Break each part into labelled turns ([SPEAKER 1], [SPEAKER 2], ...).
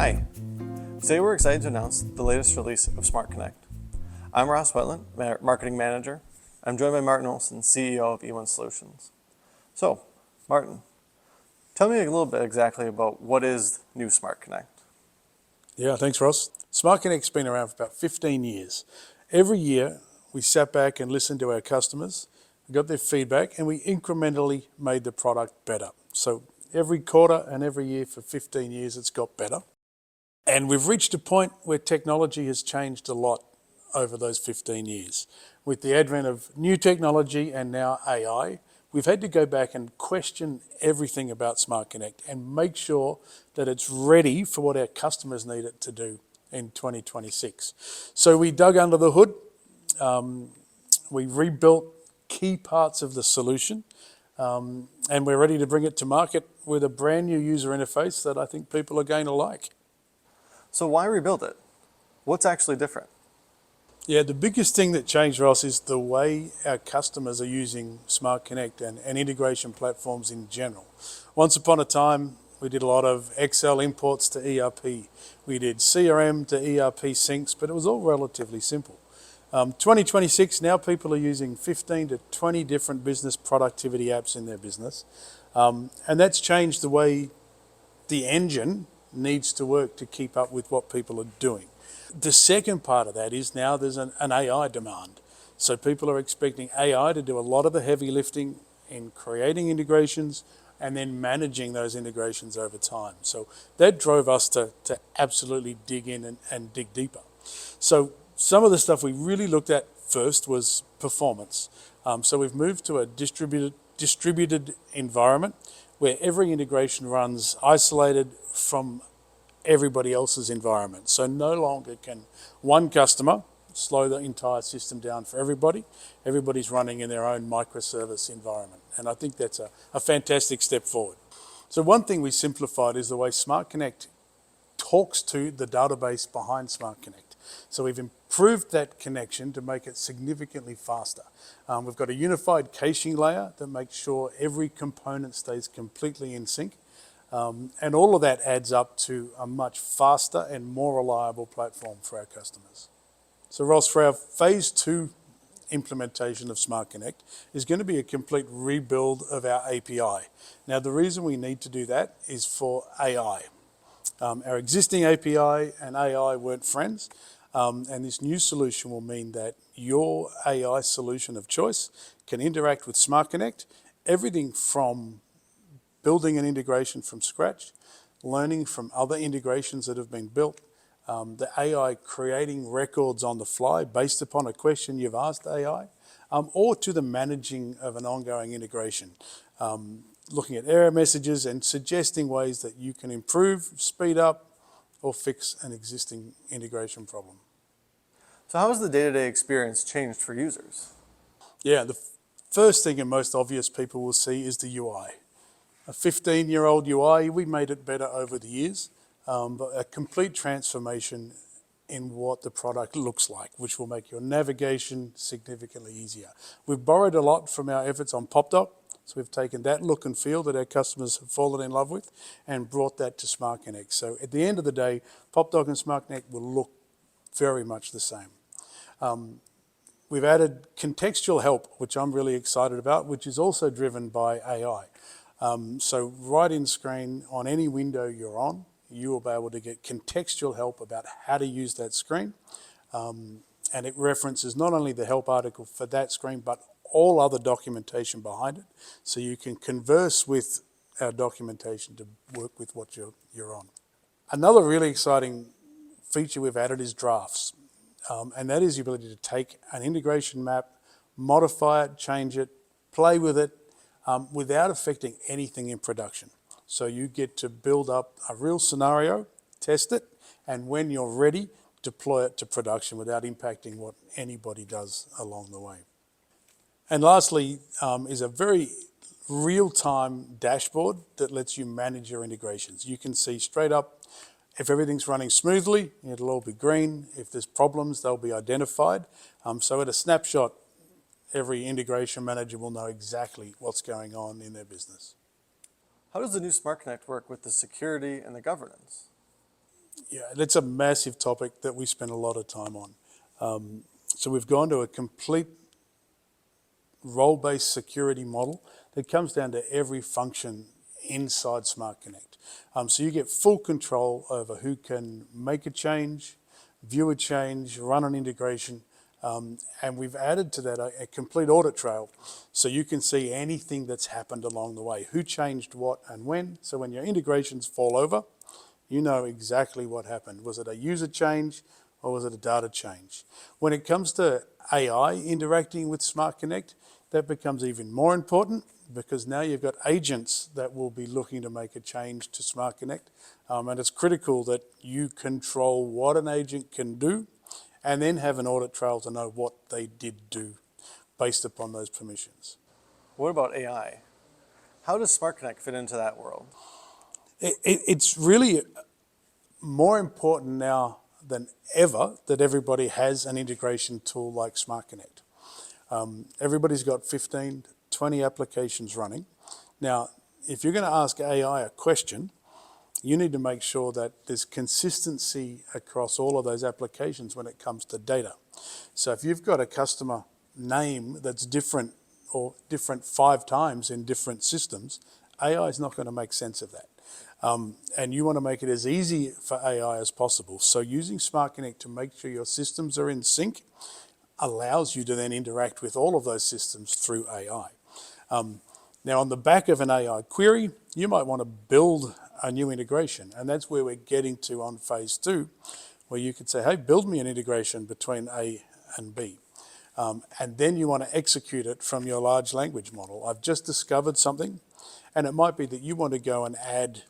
[SPEAKER 1] Hi, today we're excited to announce the latest release of SmartConnect. I'm Ross Wetland, Marketing Manager. I'm joined by Martin Olsen, CEO of eOne Solutions. So, Martin, tell me a little bit exactly about what is new SmartConnect.
[SPEAKER 2] Yeah, thanks, Ross. SmartConnect's been around for about 15 years. Every year, we sat back and listened to our customers, we got their feedback, and we incrementally made the product better. So every quarter and every year for 15 years, it's got better. And we've reached a point where technology has changed a lot over those 15 years. With the advent of new technology and now AI, we've had to go back and question everything about SmartConnect and make sure that it's ready for what our customers need it to do in 2026. So we dug under the hood, we rebuilt key parts of the solution, and we're ready to bring it to market with a brand new user interface that I think people are going to like.
[SPEAKER 1] So why rebuild it? What's actually different?
[SPEAKER 2] Yeah, the biggest thing that changed, Ross, is the way our customers are using SmartConnect and integration platforms in general. Once upon a time, we did a lot of Excel imports to ERP. We did CRM to ERP syncs, but it was all relatively simple. 2026, now people are using 15 to 20 different business productivity apps in their business. And that's changed the way the engine needs to work to keep up with what people are doing. The second part of that is now there's an AI demand. So people are expecting AI to do a lot of the heavy lifting in creating integrations and then managing those integrations over time. So that drove us to absolutely dig in and dig deeper. So some of the stuff we really looked at first was performance. So we've moved to a distributed environment where every integration runs isolated from everybody else's environment. So no longer can one customer slow the entire system down for everybody. Everybody's running in their own microservice environment. And I think that's a fantastic step forward. So one thing we simplified is the way SmartConnect talks to the database behind SmartConnect. So we've improved that connection to make it significantly faster. We've got a unified caching layer that makes sure every component stays completely in sync. And all of that adds up to a much faster and more reliable platform for our customers. So Ross, for our phase 2 implementation of SmartConnect is going to be a complete rebuild of our API. Now the reason we need to do that is for AI. Our existing API and AI weren't friends, and this new solution will mean that your AI solution of choice can interact with SmartConnect, everything from building an integration from scratch, learning from other integrations that have been built, the AI creating records on the fly based upon a question you've asked AI, or to the managing of an ongoing integration, looking at error messages and suggesting ways that you can improve, speed up, or fix an existing integration problem.
[SPEAKER 1] So how has the day-to-day experience changed for users?
[SPEAKER 2] Yeah, the first thing and most obvious people will see is the UI. A 15-year-old UI, we made it better over the years, but a complete transformation in what the product looks like, which will make your navigation significantly easier. We've borrowed a lot from our efforts on PopDoc, so we've taken that look and feel that our customers have fallen in love with and brought that to SmartConnect. So at the end of the day, PopDoc and SmartConnect will look very much the same. We've added contextual help, which I'm really excited about, which is also driven by AI. So right in screen on any window you're on, you will be able to get contextual help about how to use that screen. And it references not only the help article for that screen, but all other documentation behind it. So you can converse with our documentation to work with what you're on. Another really exciting feature we've added is drafts. And that is the ability to take an integration map, modify it, change it, play with it, without affecting anything in production. So you get to build up a real scenario, test it, and when you're ready, deploy it to production without impacting what anybody does along the way. And lastly is a very real-time dashboard that lets you manage your integrations. You can see straight up if everything's running smoothly, it'll all be green. If there's problems, they'll be identified. So at a snapshot, every integration manager will know exactly what's going on in their business.
[SPEAKER 1] How does the new SmartConnect work with the security and the governance?
[SPEAKER 2] Yeah, that's a massive topic that we spend a lot of time on. So we've gone to a complete role-based security model that comes down to every function inside SmartConnect. So you get full control over who can make a change, view a change, run an integration, and we've added to that a complete audit trail, so you can see anything that's happened along the way, who changed what and when. So when your integrations fall over, you know exactly what happened. Was it a user change or was it a data change? When it comes to AI interacting with SmartConnect, that becomes even more important, because now you've got agents that will be looking to make a change to SmartConnect, and it's critical that you control what an agent can do and then have an audit trail to know what they did do based upon those permissions.
[SPEAKER 1] What about AI? How does SmartConnect fit into that world?
[SPEAKER 2] It's really more important now than ever that everybody has an integration tool like SmartConnect. Everybody's got 15, 20 applications running. Now, if you're going to ask AI a question, you need to make sure that there's consistency across all of those applications when it comes to data. So if you've got a customer name that's different or different 5 times in different systems, AI is not going to make sense of that. And you want to make it as easy for AI as possible. So using SmartConnect to make sure your systems are in sync allows you to then interact with all of those systems through AI. Now, on the back of an AI query, you might want to build a new integration, and that's where we're getting to on phase 2, where you could say, hey, build me an integration between A and B. And then you want to execute it from your large language model. I've just discovered something, and it might be that you want to go and add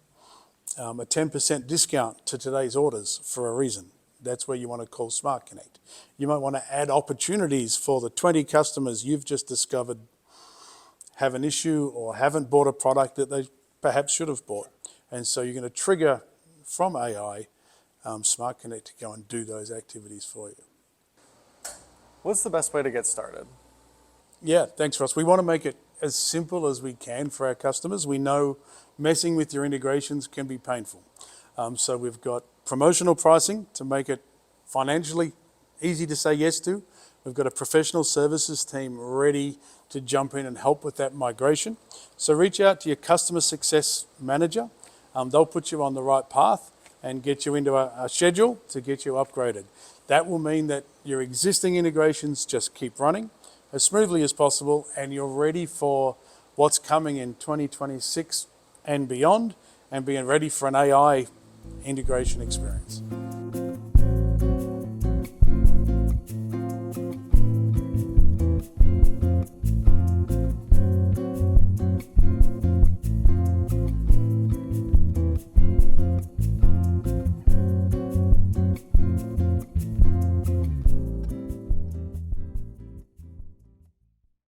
[SPEAKER 2] a 10% discount to today's orders for a reason. That's where you want to call SmartConnect. You might want to add opportunities for the 20 customers you've just discovered have an issue or haven't bought a product that they perhaps should have bought. And so you're going to trigger from AI SmartConnect to go and do those activities for you.
[SPEAKER 1] What's the best way to get started?
[SPEAKER 2] Yeah, thanks, Ross. We want to make it as simple as we can for our customers. We know messing with your integrations can be painful. So we've got promotional pricing to make it financially easy to say yes to. We've got a professional services team ready to jump in and help with that migration. So reach out to your customer success manager. They'll put you on the right path and get you into a schedule to get you upgraded. That will mean that your existing integrations just keep running as smoothly as possible, and you're ready for what's coming in 2026 and beyond, and being ready for an AI integration experience.